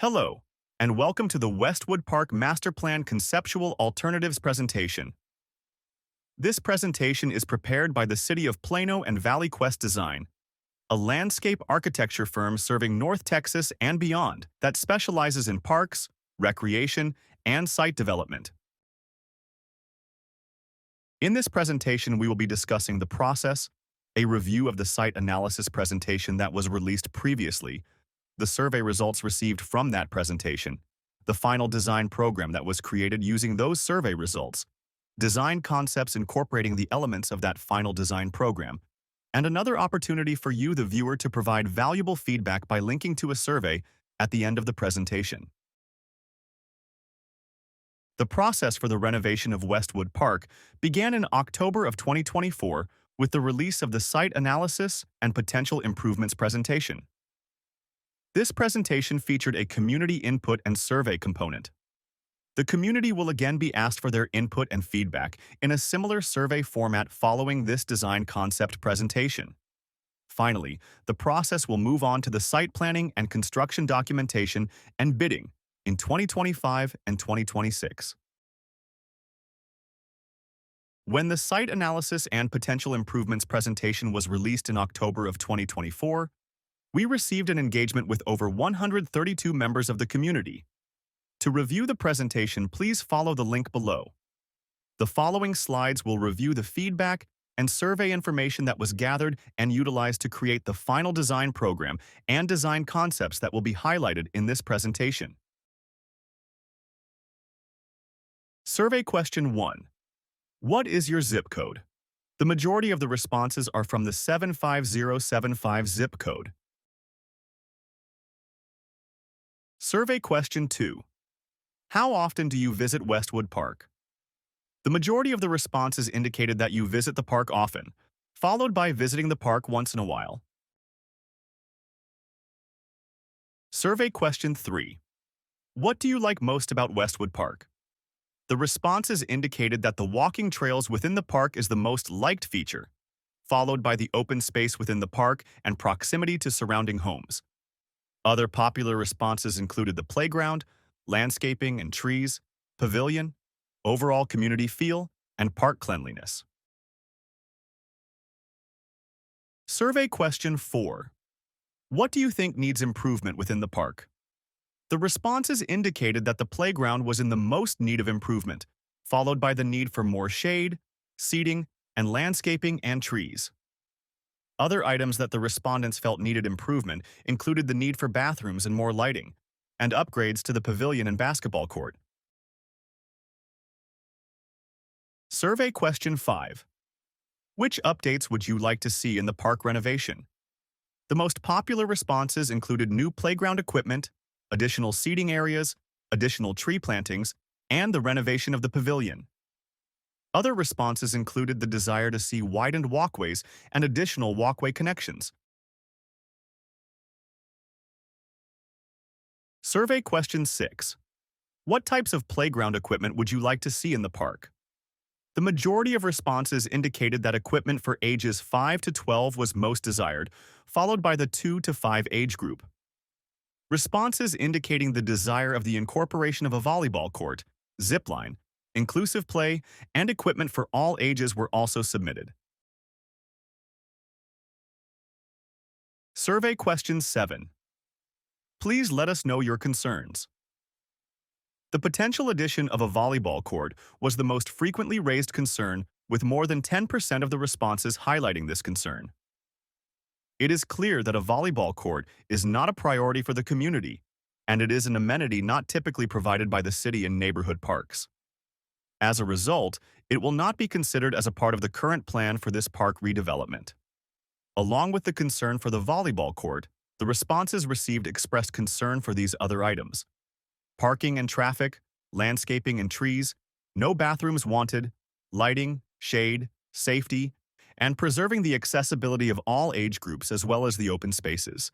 Hello, and welcome to the Westwood Park Master Plan Conceptual Alternatives presentation. This presentation is prepared by the City of Plano and Valley Quest Design, a landscape architecture firm serving North Texas and beyond that specializes in parks, recreation, and site development. In this presentation, we will be discussing the process, a review of the site analysis presentation that was released previously, the survey results received from that presentation, the final design program that was created using those survey results, design concepts incorporating the elements of that final design program, and another opportunity for you, the viewer, to provide valuable feedback by linking to a survey at the end of the presentation. The process for the renovation of Westwood Park began in October of 2024 with the release of the site analysis and potential improvements presentation. This presentation featured a community input and survey component. The community will again be asked for their input and feedback in a similar survey format following this design concept presentation. Finally, the process will move on to the site planning and construction documentation and bidding in 2025 and 2026. When the site analysis and potential improvements presentation was released in October of 2024, we received an engagement with over 132 members of the community. To review the presentation, please follow the link below. The following slides will review the feedback and survey information that was gathered and utilized to create the final design program and design concepts that will be highlighted in this presentation. Survey question 1. What is your zip code? The majority of the responses are from the 75075 zip code. Survey question 2. How often do you visit Westwood Park? The majority of the responses indicated that you visit the park often, followed by visiting the park once in a while. Survey question 3. What do you like most about Westwood Park? The responses indicated that the walking trails within the park is the most liked feature, followed by the open space within the park and proximity to surrounding homes. Other popular responses included the playground, landscaping and trees, pavilion, overall community feel, and park cleanliness. Survey question 4. What do you think needs improvement within the park? The responses indicated that the playground was in the most need of improvement, followed by the need for more shade, seating, and landscaping and trees. Other items that the respondents felt needed improvement included the need for bathrooms and more lighting, and upgrades to the pavilion and basketball court. Survey question 5. Which updates would you like to see in the park renovation? The most popular responses included new playground equipment, additional seating areas, additional tree plantings, and the renovation of the pavilion. Other responses included the desire to see widened walkways and additional walkway connections. Survey question 6. What types of playground equipment would you like to see in the park? The majority of responses indicated that equipment for ages 5 to 12 was most desired, followed by the 2 to 5 age group. Responses indicating the desire of the incorporation of a volleyball court, zip line, inclusive play, and equipment for all ages were also submitted. Survey question 7. Please let us know your concerns. The potential addition of a volleyball court was the most frequently raised concern, with more than 10% of the responses highlighting this concern. It is clear that a volleyball court is not a priority for the community, and it is an amenity not typically provided by the city in neighborhood parks. As a result, it will not be considered as a part of the current plan for this park redevelopment. Along with the concern for the volleyball court, the responses received expressed concern for these other items: parking and traffic, landscaping and trees, no bathrooms wanted, lighting, shade, safety, and preserving the accessibility of all age groups as well as the open spaces.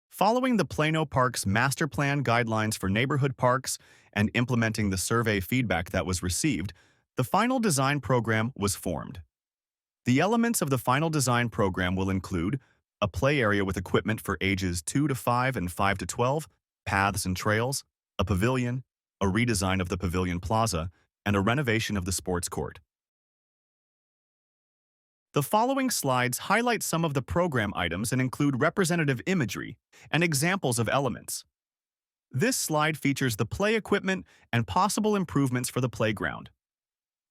Following the Plano Park's Master Plan guidelines for neighborhood parks and implementing the survey feedback that was received, the final design program was formed. The elements of the final design program will include a play area with equipment for ages 2 to 5 and 5 to 12, paths and trails, a pavilion, a redesign of the pavilion plaza, and a renovation of the sports court. The following slides highlight some of the program items and include representative imagery and examples of elements. This slide features the play equipment and possible improvements for the playground.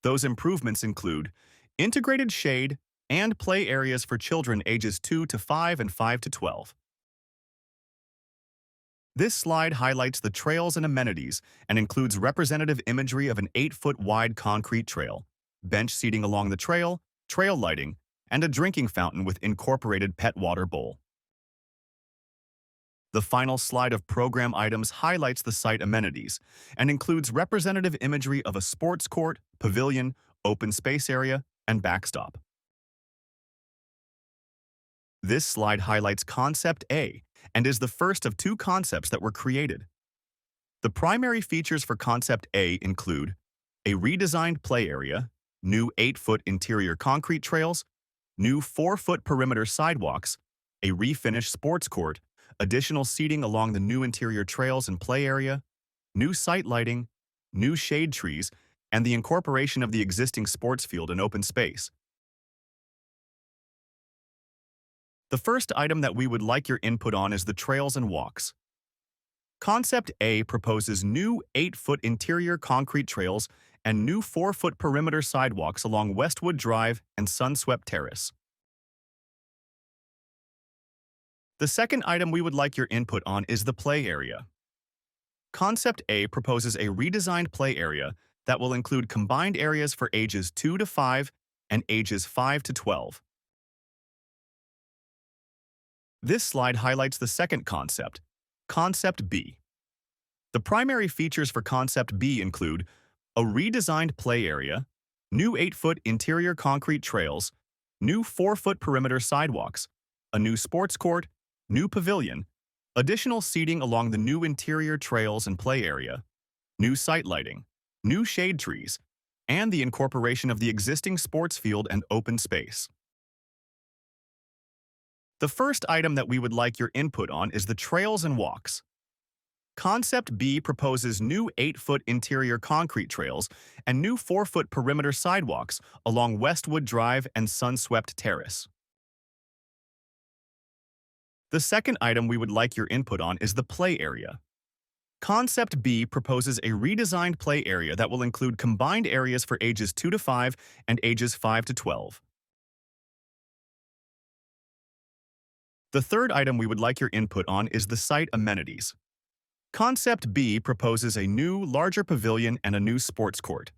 Those improvements include integrated shade and play areas for children ages 2 to 5 and 5 to 12. This slide highlights the trails and amenities and includes representative imagery of an 8-foot wide concrete trail, bench seating along the trail, trail lighting, and a drinking fountain with incorporated pet water bowl. The final slide of program items highlights the site amenities and includes representative imagery of a sports court, pavilion, open space area, and backstop. This slide highlights Concept A and is the first of 2 concepts that were created. The primary features for Concept A include a redesigned play area, new 8-foot interior concrete trails, new 4-foot perimeter sidewalks, a refinished sports court, additional seating along the new interior trails and play area, new site lighting, new shade trees, and the incorporation of the existing sports field and open space. The first item that we would like your input on is the trails and walks. Concept A proposes new 8-foot interior concrete trails and new 4-foot perimeter sidewalks along Westwood Drive and Sunswept Terrace. The second item we would like your input on is the play area. Concept A proposes a redesigned play area that will include combined areas for ages 2 to 5 and ages 5 to 12. This slide highlights the second concept, Concept B. The primary features for Concept B include a redesigned play area, new 8-foot interior concrete trails, new 4-foot perimeter sidewalks, a new sports court, new pavilion, additional seating along the new interior trails and play area, new site lighting, new shade trees, and the incorporation of the existing sports field and open space. The first item that we would like your input on is the trails and walks. Concept B proposes new 8-foot interior concrete trails and new 4-foot perimeter sidewalks along Westwood Drive and Sunswept Terrace. The second item we would like your input on is the play area. Concept B proposes a redesigned play area that will include combined areas for ages 2 to 5 and ages 5 to 12. The third item we would like your input on is the site amenities. Concept B proposes a new, larger pavilion and a new sports court.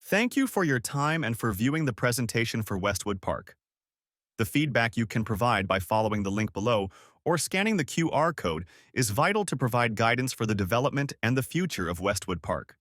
Thank you for your time and for viewing the presentation for Westwood Park. The feedback you can provide by following the link below or scanning the QR code is vital to provide guidance for the development and the future of Westwood Park.